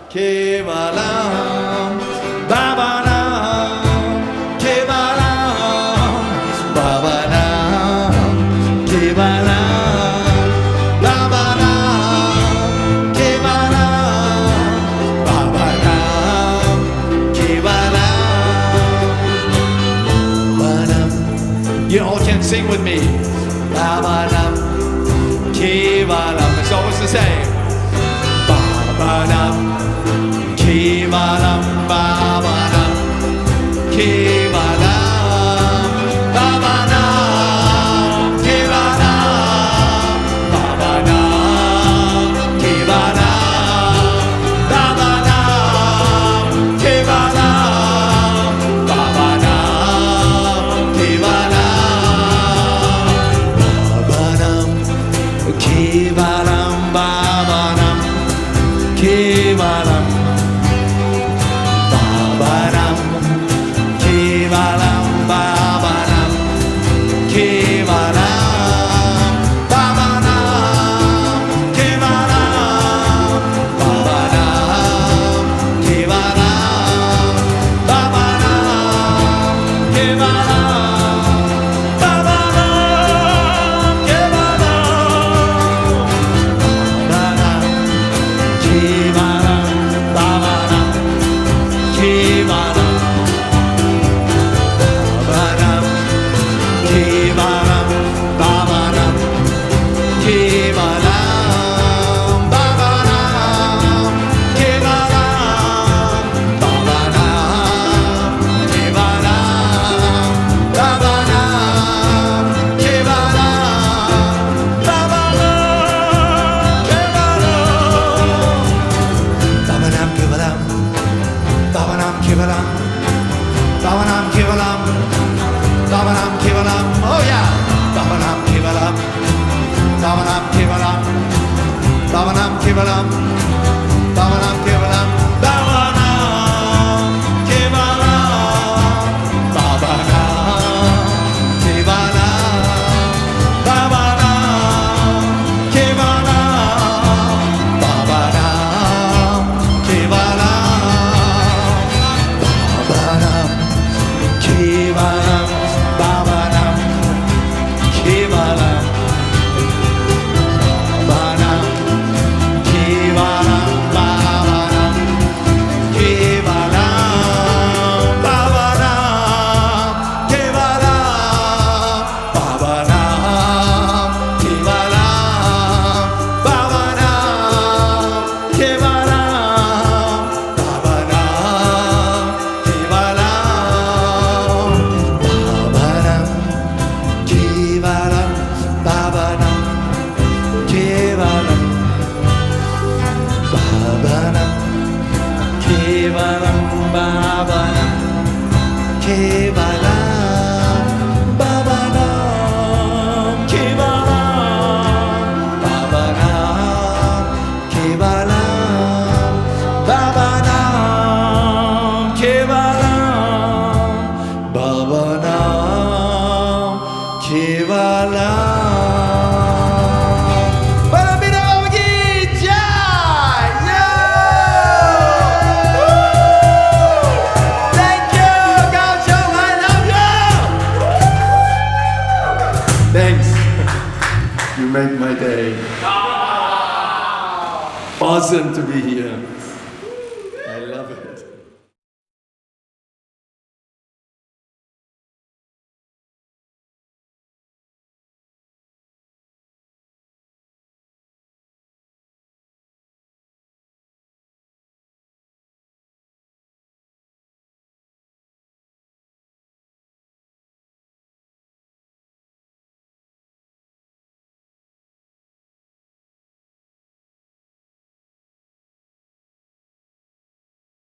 Kevalam, Babanam, Kevalam, Babanam, Kevalam, Babanam, Kevalam, Babanam, Kevalam, Babanam. You all can sing with me. Babanam, Kevalam. It's always the same. Babanam, Kevalam, Babanam, Kevalam, Babanam, Kevalam, Babanam, Kevalam, Babanam, Kevalam, Babanam, Kevalam, Babanam, Kevalam, Babanam, Kevalam, Babanam, Kevalam, Babanam, Kevalam, Babanam, Kevalam, Babanam, Kevalam, Babanam, Kevalam, Babanam, Babanam, Kevalam, oh yeah. Babanam, Kevalam, Babanam, Kevalam, Babanam, Kevalam, Babanam, Kevalam, Babanam, Kevalam, Babanam, Kevalam, Babanam, Kevalam, Babanam, Kevalam, Babanam, Kevalam. Babanam, Kevalam, Babanam, Kevalam, Babanam, Kevalam, Babanam, Kevalam, Babanam, Kevalam, Babanam, Kevalam, Babanam, Kevalam, Babanam, Kevalam, Babanam, Kevalam, Babanam, Kevalam, Babanam, Kevalam, Babanam, Kevalam, Babanam, Kevalam, Babanam, Kevalam. Thanks. You made my day. Awesome to be here.